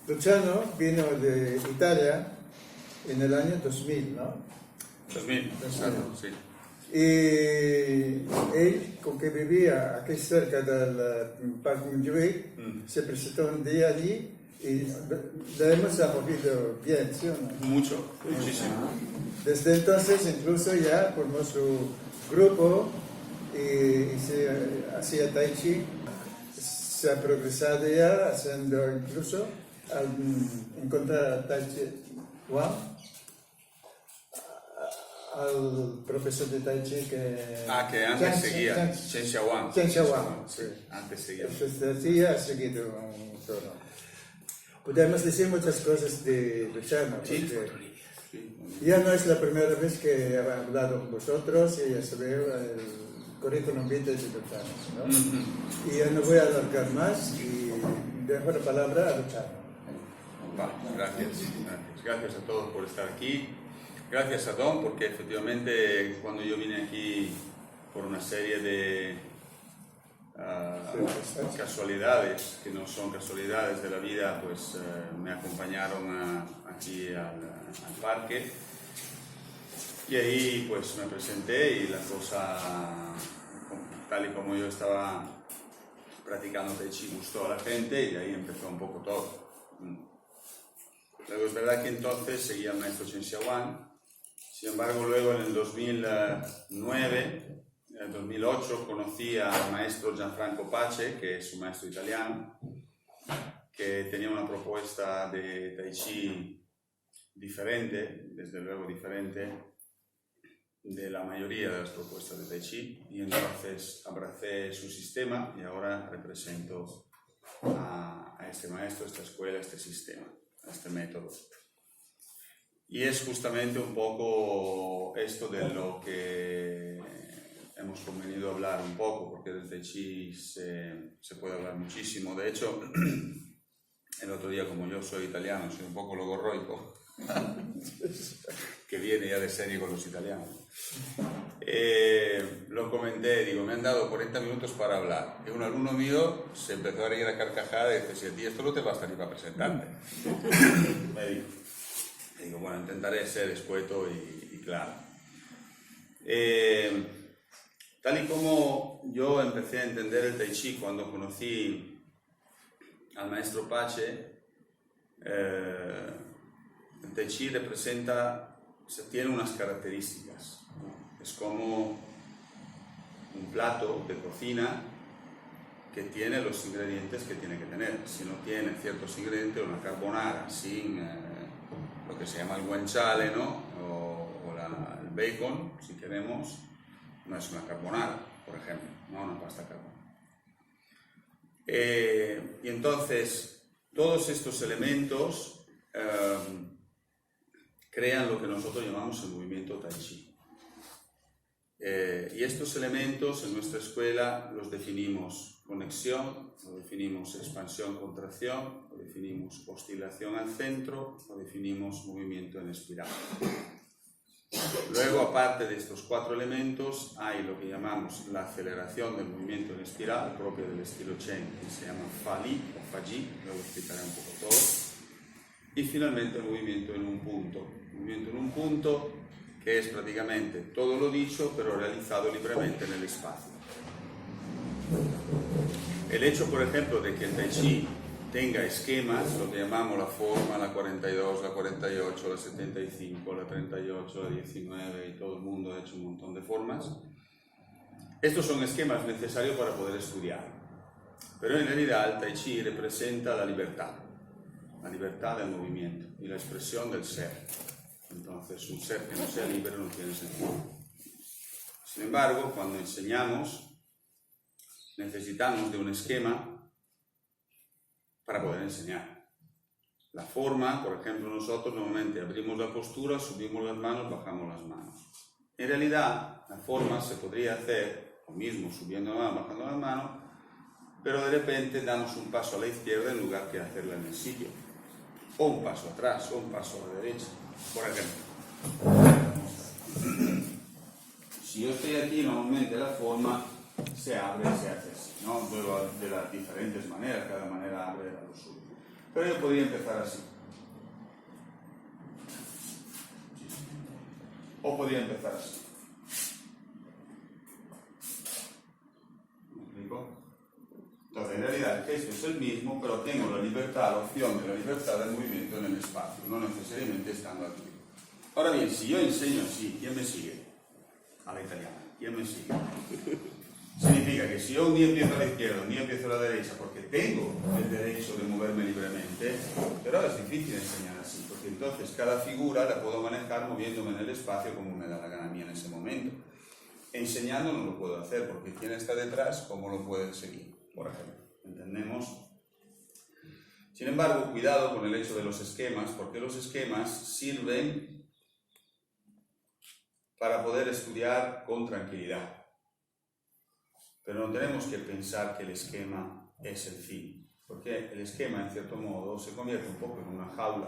Luciano vino de Italia en el año 2000, ¿no? 2000, claro, sí. Y él, con que vivía aquí cerca del Parque Montjuïc, se presentó un día allí y le hemos acogido bien, ¿sí o no? Mucho, muchísimo. Desde entonces incluso ya formó su grupo y se hacía Tai Chi. Se ha progresado ya haciendo incluso al encontrar a Tai Chi Chuan, al profesor de Tai Chi que antes seguía, Chen Xiaowan. Chen Xiaowan, sí. Antes seguía. Entonces sí ha seguido todo. Podemos decir muchas cosas de Luciano, porque ya no es la primera vez que he hablado con vosotros y ya se ve el currículum vitae de Luciano, ¿no? Y ya no voy a alargar más y dejo la palabra a Luciano. Vale, gracias a todos por estar aquí. Gracias a Don, porque efectivamente cuando yo vine aquí por una serie de casualidades, que no son casualidades de la vida, pues me acompañaron aquí al parque y ahí pues me presenté y la cosa, tal y como yo estaba practicando Tai Chi, gustó a la gente y de ahí empezó un poco todo. Luego es verdad que entonces seguía el maestro Chen Xiaowan. Sin embargo, luego en el 2009, en el 2008, conocí al maestro Gianfranco Pace, que es un maestro italiano, que tenía una propuesta de Tai Chi diferente, desde luego diferente de la mayoría de las propuestas de Tai Chi, y entonces abracé su sistema y ahora represento a este maestro, a esta escuela, a este sistema, a este método. Y es justamente un poco esto de lo que hemos convenido hablar un poco, porque del Tai Chi se puede hablar muchísimo. De hecho, el otro día, como yo soy italiano, soy un poco logorroico, que viene ya de serie con los italianos, lo comenté, digo, me han dado 40 minutos para hablar. Y un alumno mío se empezó a reír a carcajada y dice, si a ti esto no te basta ni para presentarte. Me digo, bueno, intentaré ser escueto y claro. Tal y como yo empecé a entender el Tai Chi cuando conocí al maestro Pace, el Tai Chi tiene unas características. Es como un plato de cocina que tiene los ingredientes que tiene que tener. Si no tiene ciertos ingredientes, una carbonara sin lo que se llama el guanciale, ¿no? o el bacon, si queremos, no es una carbonara, por ejemplo, no una pasta carbonara. Y entonces, todos estos elementos crean lo que nosotros llamamos el movimiento Tai Chi. Y estos elementos en nuestra escuela los definimos conexión, lo definimos expansión, contracción, lo definimos oscilación al centro, lo definimos movimiento en espiral. Luego, aparte de estos 4 elementos, hay lo que llamamos la aceleración del movimiento en espiral, propio del estilo Chen, que se llama Fa Li o Fa Ji, luego explicaré un poco todo. Y finalmente el movimiento en un punto. El movimiento en un punto que es prácticamente todo lo dicho, pero realizado libremente en el espacio. El hecho, por ejemplo, de que el Tai Chi tenga esquemas, lo que llamamos la forma, la 42, la 48, la 75, la 38, la 19, y todo el mundo ha hecho un montón de formas. Estos son esquemas necesarios para poder estudiar. Pero en realidad el Tai Chi representa la libertad del movimiento y la expresión del ser. Entonces, un ser que no sea libre no tiene sentido. Sin embargo, cuando enseñamos, necesitamos de un esquema para poder enseñar. La forma, por ejemplo, nosotros normalmente abrimos la postura, subimos las manos, bajamos las manos. En realidad, la forma se podría hacer lo mismo, subiendo la mano, bajando las manos, pero de repente damos un paso a la izquierda en lugar que hacerla en el sitio. O un paso atrás, o un paso a la derecha. Por ejemplo, si yo estoy aquí, normalmente la forma se abre y se hace así, ¿no? De las diferentes maneras, cada manera abre a lo suyo. Pero yo podría empezar así. O podría empezar así. ¿Me explico? Entonces, en realidad, el gesto es el mismo, pero tengo la libertad, la opción de la libertad del movimiento en el espacio, no necesariamente estando aquí. Ahora bien, si yo enseño así, ¿quién me sigue? A la italiana. ¿Quién me sigue? Significa que si yo un día empiezo a la izquierda, un día empiezo a la derecha, porque tengo el derecho de moverme libremente, pero ahora es difícil enseñar así, porque entonces cada figura la puedo manejar moviéndome en el espacio como me da la gana a mí en ese momento. Enseñando no lo puedo hacer, porque quien está detrás, ¿cómo lo puede seguir? Por ejemplo, ¿entendemos? Sin embargo, cuidado con el hecho de los esquemas, porque los esquemas sirven para poder estudiar con tranquilidad. Pero no tenemos que pensar que el esquema es el fin, porque el esquema, en cierto modo, se convierte un poco en una jaula.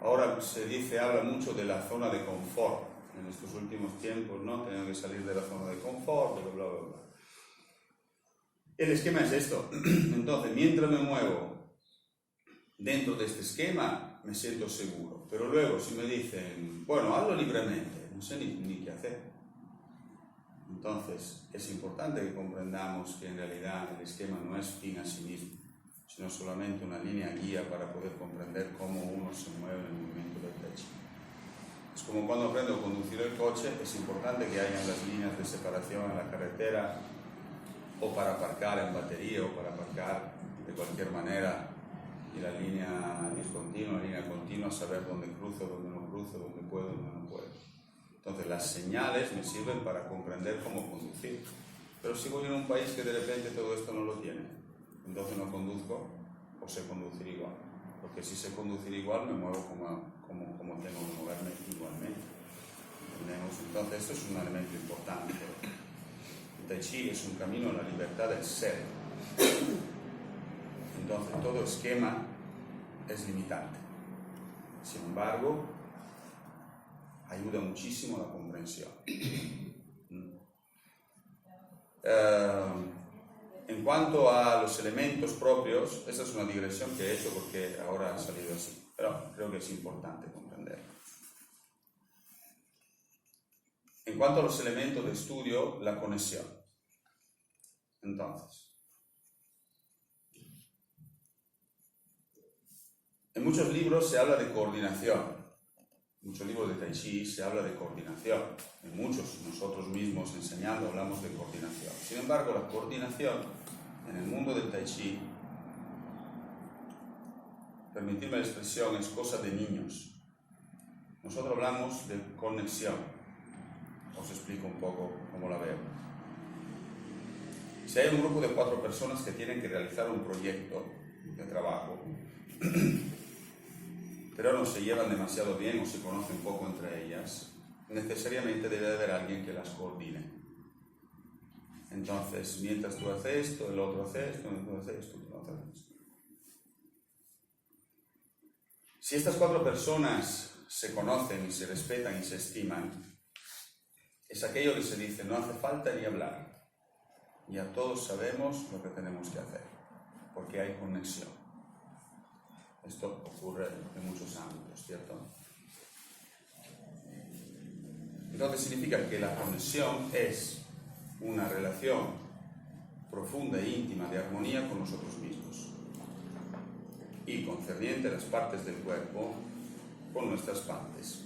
Ahora se habla mucho de la zona de confort en estos últimos tiempos, ¿no? Tenemos que salir de la zona de confort, bla, bla, bla, bla. El esquema es esto. Entonces, mientras me muevo dentro de este esquema, me siento seguro. Pero luego, si me dicen, bueno, hazlo libremente, no sé ni qué hacer. Entonces, es importante que comprendamos que en realidad el esquema no es fin a sí mismo, sino solamente una línea guía para poder comprender cómo uno se mueve en el movimiento del Tai Chi. Es como cuando aprendo a conducir el coche, es importante que hayan las líneas de separación en la carretera, o para aparcar en batería, o para aparcar de cualquier manera, y la línea discontinua, la línea continua, saber dónde cruzo, dónde no cruzo, dónde puedo, dónde no puedo. Entonces las señales me sirven para comprender cómo conducir. Pero si voy en un país que de repente todo esto no lo tiene, entonces no conduzco o sé conducir igual. Porque si sé conducir igual, me muevo como tengo que moverme igualmente. ¿Entendemos? Entonces esto es un elemento importante. El Tai Chi es un camino a la libertad del ser. Entonces todo esquema es limitante. Sin embargo, ayuda muchísimo a la comprensión. En cuanto a los elementos propios, esta es una digresión que he hecho porque ahora ha salido así, pero creo que es importante comprenderlo. En cuanto a los elementos de estudio, la conexión. Entonces, en muchos libros se habla de coordinación. En muchos libros de Tai Chi se habla de coordinación. En muchos, nosotros mismos enseñando, hablamos de coordinación. Sin embargo, la coordinación en el mundo del Tai Chi, permitidme la expresión, es cosa de niños. Nosotros hablamos de conexión. Os explico un poco cómo la veo. Si hay un grupo de 4 personas que tienen que realizar un proyecto de trabajo, pero no se llevan demasiado bien o se conocen poco entre ellas, necesariamente debe haber alguien que las coordine. Entonces, mientras tú haces esto, el otro hace esto, tú haces esto, tú haces esto. Si estas 4 personas se conocen y se respetan y se estiman, es aquello que se dice, no hace falta ni hablar. Ya todos sabemos lo que tenemos que hacer, porque hay conexión. Esto ocurre en muchos ámbitos, ¿cierto? Entonces significa que la conexión es una relación profunda e íntima de armonía con nosotros mismos y concerniente a las partes del cuerpo con nuestras partes,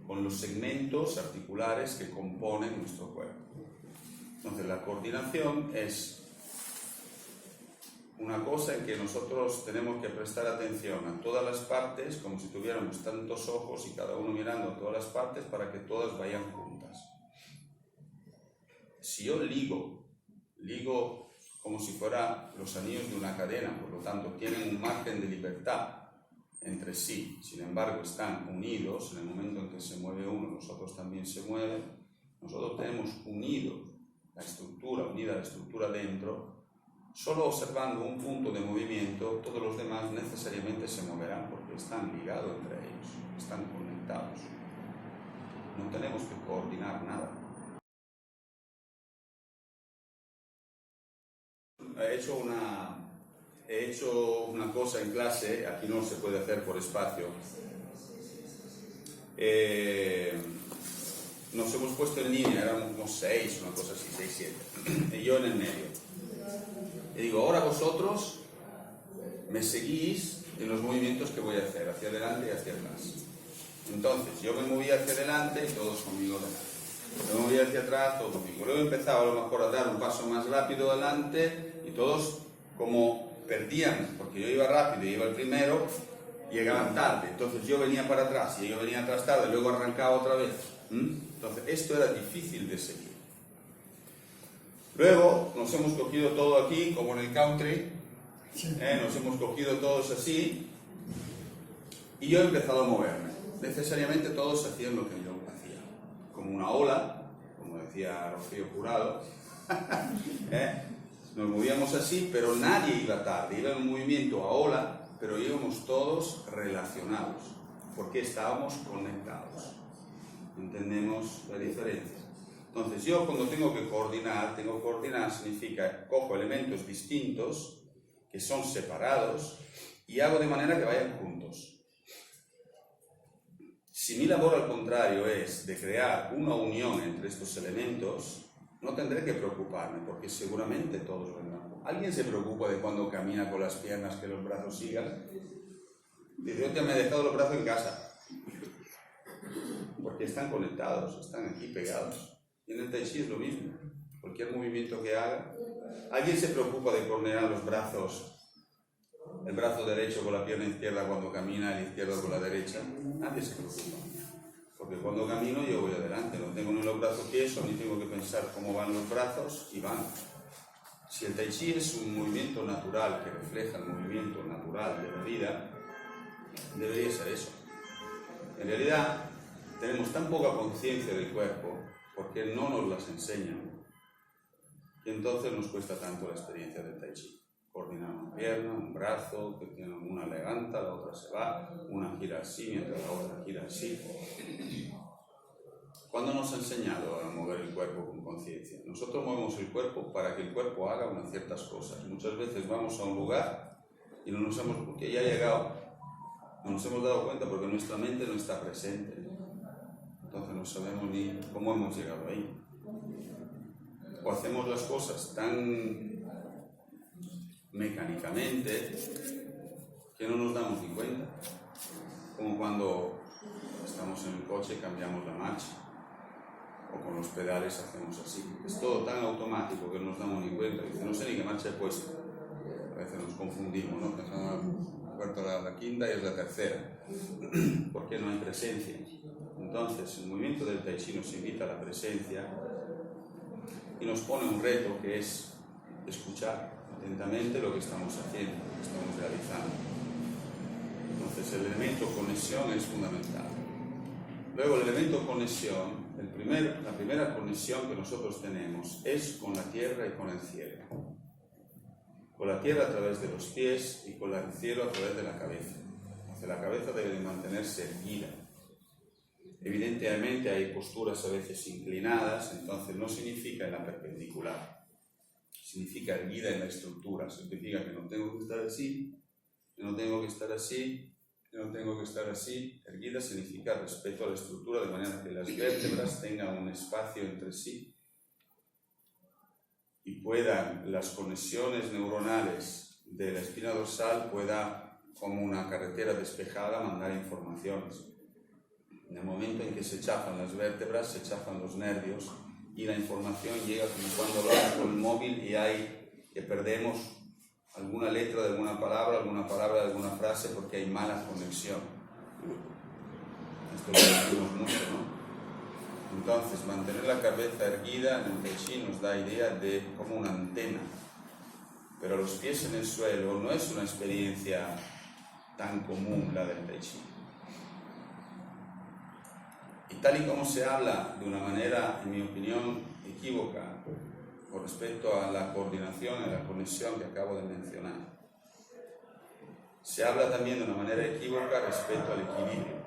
con los segmentos articulares que componen nuestro cuerpo. Entonces la coordinación es una cosa en que nosotros tenemos que prestar atención a todas las partes como si tuviéramos tantos ojos y cada uno mirando a todas las partes para que todas vayan juntas. Si yo ligo como si fueran los anillos de una cadena, por lo tanto tienen un margen de libertad entre sí, sin embargo están unidos, en el momento en que se mueve uno, los otros también se mueven, nosotros tenemos unida la estructura dentro. Solo observando un punto de movimiento, todos los demás necesariamente se moverán porque están ligados entre ellos, están conectados. No tenemos que coordinar nada. He he hecho una cosa en clase, aquí no se puede hacer por espacio. Nos hemos puesto en línea, éramos como 6, una cosa así, 6, 7, y yo en el medio. Y digo, ahora vosotros me seguís en los movimientos que voy a hacer, hacia adelante y hacia atrás. Entonces, yo me movía hacia adelante y todos conmigo adelante. Me movía hacia atrás, todos conmigo. Luego empezaba a lo mejor a dar un paso más rápido adelante y todos como perdían, porque yo iba rápido y iba el primero, llegaban tarde. Entonces yo venía para atrás y ellos venían atrás tarde, luego arrancaba otra vez. Entonces esto era difícil de seguir. Luego nos hemos cogido todo aquí, como en el country, nos hemos cogido todos así y yo he empezado a moverme. Necesariamente todos hacían lo que yo hacía, como una ola, como decía Rocío Jurado. Nos movíamos así, pero nadie iba tarde, iba en un movimiento a ola, pero íbamos todos relacionados, porque estábamos conectados. ¿Entendemos la diferencia? Entonces yo cuando tengo que coordinar significa cojo elementos distintos, que son separados, y hago de manera que vayan juntos. Si mi labor al contrario es de crear una unión entre estos elementos, no tendré que preocuparme, porque seguramente todos vendrán. ¿Alguien se preocupa de cuando camina con las piernas que los brazos sigan? Dice, yo te me he dejado los brazos en casa. Porque están conectados, están aquí pegados. Y en el Tai Chi es lo mismo. Cualquier movimiento que haga. ¿Alguien se preocupa de coordinar los brazos? El brazo derecho con la pierna izquierda cuando camina, el izquierdo con la derecha. Nadie se preocupa. Porque cuando camino yo voy adelante, no tengo ni los brazos tiesos, ni tengo que pensar cómo van los brazos, y van. Si el Tai Chi es un movimiento natural que refleja el movimiento natural de la vida, debería ser eso. En realidad, tenemos tan poca conciencia del cuerpo, porque no nos las enseñan, que entonces nos cuesta tanto la experiencia del Tai Chi. Coordinar una pierna, un brazo, que tiene una levanta, la otra se va, una gira así, mientras la otra gira así. ¿Cuándo nos ha enseñado a mover el cuerpo con conciencia? Nosotros movemos el cuerpo para que el cuerpo haga unas ciertas cosas. Muchas veces vamos a un lugar y no nos hemos, porque ya ha llegado, no nos hemos dado cuenta porque nuestra mente no está presente. Entonces no sabemos ni cómo hemos llegado ahí. O hacemos las cosas tan mecánicamente que no nos damos ni cuenta, como cuando estamos en el coche y cambiamos la marcha, o con los pedales hacemos así. Es todo tan automático que no nos damos ni cuenta. Dice, no sé ni qué marcha he puesto. A veces nos confundimos, ¿no? Pensamos la quinta y es la tercera, porque no hay presencia. Entonces el movimiento del Tai Chi nos invita a la presencia y nos pone un reto que es escuchar atentamente lo que estamos haciendo, lo que estamos realizando. Entonces el elemento conexión es fundamental. Luego el elemento conexión, la primera conexión que nosotros tenemos es con la tierra y con el cielo. Con la tierra a través de los pies y con el cielo a través de la cabeza. Entonces la cabeza debe de mantenerse erguida. Evidentemente hay posturas a veces inclinadas, entonces no significa en la perpendicular. Significa erguida en la estructura, significa que no tengo que estar así, que no tengo que estar así, que no tengo que estar así. Erguida significa respeto a la estructura, de manera que las vértebras tengan un espacio entre sí y puedan las conexiones neuronales de la espina dorsal pueda, como una carretera despejada, mandar informaciones. En el momento en que se chafan las vértebras, se chafan los nervios y la información llega como cuando lo hago con el móvil y que perdemos alguna letra de alguna palabra de alguna frase porque hay mala conexión. Esto lo decimos mucho, ¿no? Entonces, mantener la cabeza erguida en el Tai Chi nos da idea de como una antena, pero los pies en el suelo no es una experiencia tan común la del Tai Chi. Y tal y como se habla de una manera, en mi opinión, equívoca con respecto a la coordinación y la conexión que acabo de mencionar, se habla también de una manera equívoca respecto al equilibrio.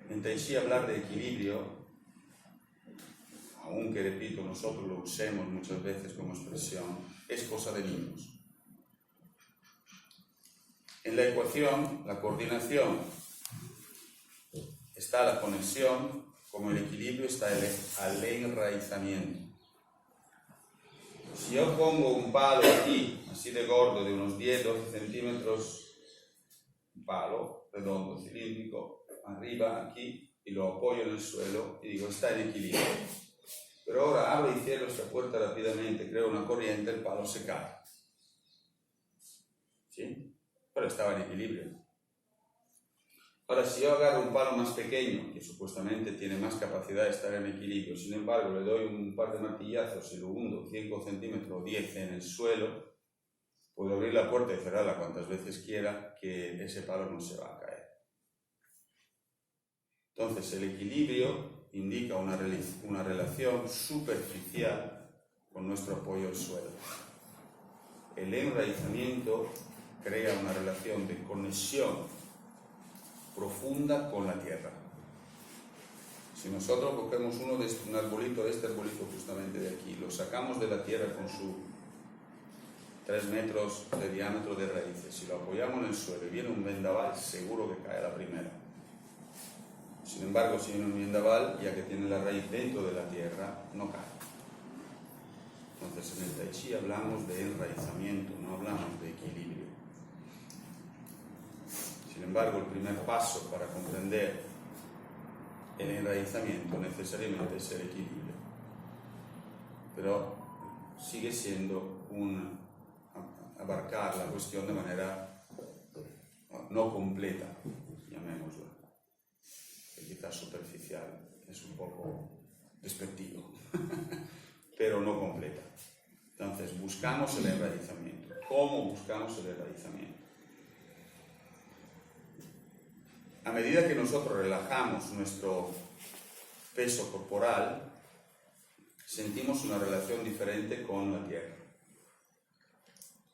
En Tai Chi hablar de equilibrio, aún aunque repito, nosotros lo usemos muchas veces como expresión, es cosa de niños. En la ecuación, la coordinación, está la conexión, como el equilibrio está el enraizamiento. Si yo pongo un palo aquí, así de gordo, de unos 10-12 centímetros, un palo redondo, cilíndrico, arriba, aquí, y lo apoyo en el suelo y digo, está en equilibrio. Pero ahora abro y cierro esta puerta rápidamente, creo una corriente, el palo se cae. ¿Sí? Pero estaba en equilibrio. Ahora, si yo agarro un palo más pequeño, que supuestamente tiene más capacidad de estar en equilibrio, sin embargo, le doy un par de martillazos y lo hundo 5 centímetros o 10 en el suelo, puedo abrir la puerta y cerrarla cuantas veces quiera, que ese palo no se va a caer. Entonces, el equilibrio indica una relación superficial con nuestro apoyo al suelo. El enraizamiento crea una relación de conexión profunda con la tierra. Si nosotros cogemos un arbolito, este arbolito justamente de aquí, lo sacamos de la tierra con su 3 metros de diámetro de raíces, si lo apoyamos en el suelo y viene un vendaval, seguro que cae la primera. Sin embargo, si viene un vendaval, ya que tiene la raíz dentro de la tierra, no cae. Entonces, en el Tai Chi hablamos de enraizamiento, no hablamos de equilibrio. Sin embargo, el primer paso para comprender el enraizamiento necesariamente es el equilibrio. Pero sigue siendo abarcar la cuestión de manera no completa, llamémoslo. Que quizás superficial, es un poco despectivo, pero no completa. Entonces, buscamos el enraizamiento. ¿Cómo buscamos el enraizamiento? A medida que nosotros relajamos nuestro peso corporal, sentimos una relación diferente con la tierra.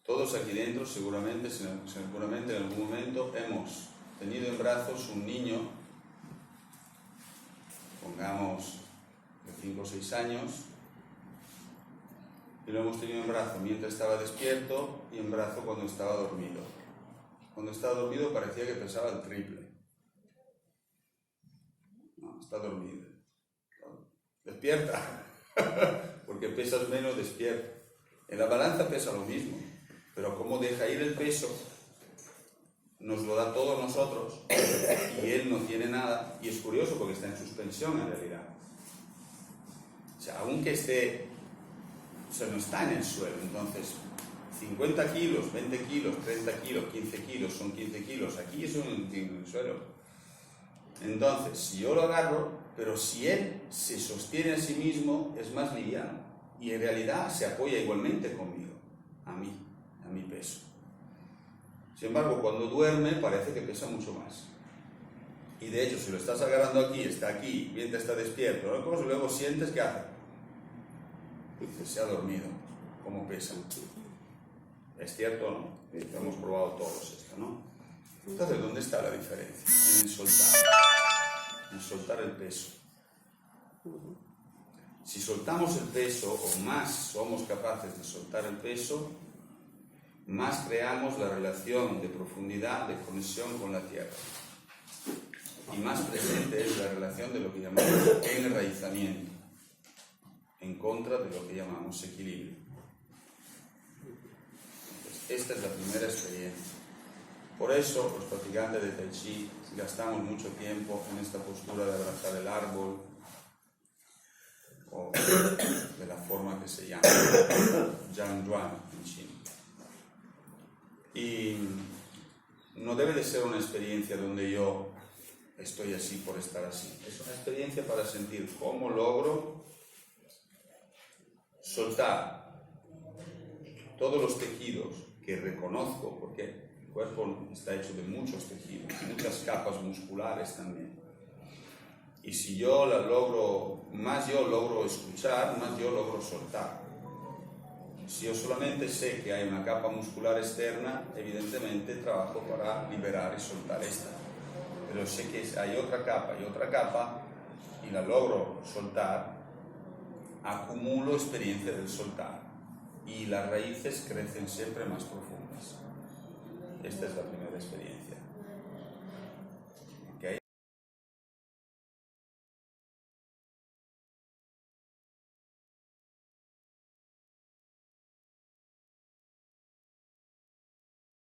Todos aquí dentro seguramente en algún momento hemos tenido en brazos un niño, pongamos de 5 o 6 años, y lo hemos tenido en brazo mientras estaba despierto y en brazo cuando estaba dormido. Cuando estaba dormido parecía que pesaba el triple. No, está dormido. Despierta, porque pesas menos despierto. En la balanza pesa lo mismo, pero como deja ir el peso, nos lo da todos nosotros y él no tiene nada, y es curioso porque está en suspensión en realidad. O sea, aunque no está en el suelo, entonces 50 kilos, 20 kilos, 30 kilos, 15 kilos, son 15 kilos, aquí es en el suelo. Entonces, si yo lo agarro, pero si él se sostiene a sí mismo, es más liviano, y en realidad se apoya igualmente conmigo, a mi peso. Sin embargo, cuando duerme parece que pesa mucho más. Y de hecho, si lo estás agarrando aquí, está aquí, mientras está despierto, luego sientes que hace. Se ha dormido, ¿cómo pesa? ¿Es cierto o no? Hemos probado todos esto, ¿no? Entonces, ¿dónde está la diferencia? En soltar el peso. Si soltamos el peso, o más somos capaces de soltar el peso, más creamos la relación de profundidad, de conexión con la tierra. Y más presente es la relación de lo que llamamos enraizamiento, en contra de lo que llamamos equilibrio. Entonces, esta es la primera experiencia. Por eso los practicantes de Tai Chi gastamos mucho tiempo en esta postura de abrazar el árbol, o de la forma que se llama Jiang Yuan en chino. Y no debe de ser una experiencia donde yo estoy así por estar así. Es una experiencia para sentir cómo logro soltar todos los tejidos que reconozco, porque el cuerpo está hecho de muchos tejidos, muchas capas musculares también. Y si yo más yo logro escuchar, más yo logro soltar. Si yo solamente sé que hay una capa muscular externa, evidentemente trabajo para liberar y soltar esta. Pero sé que hay otra capa y la logro soltar, acumulo experiencia del soltar y las raíces crecen siempre más profundas. Esta es la primera experiencia.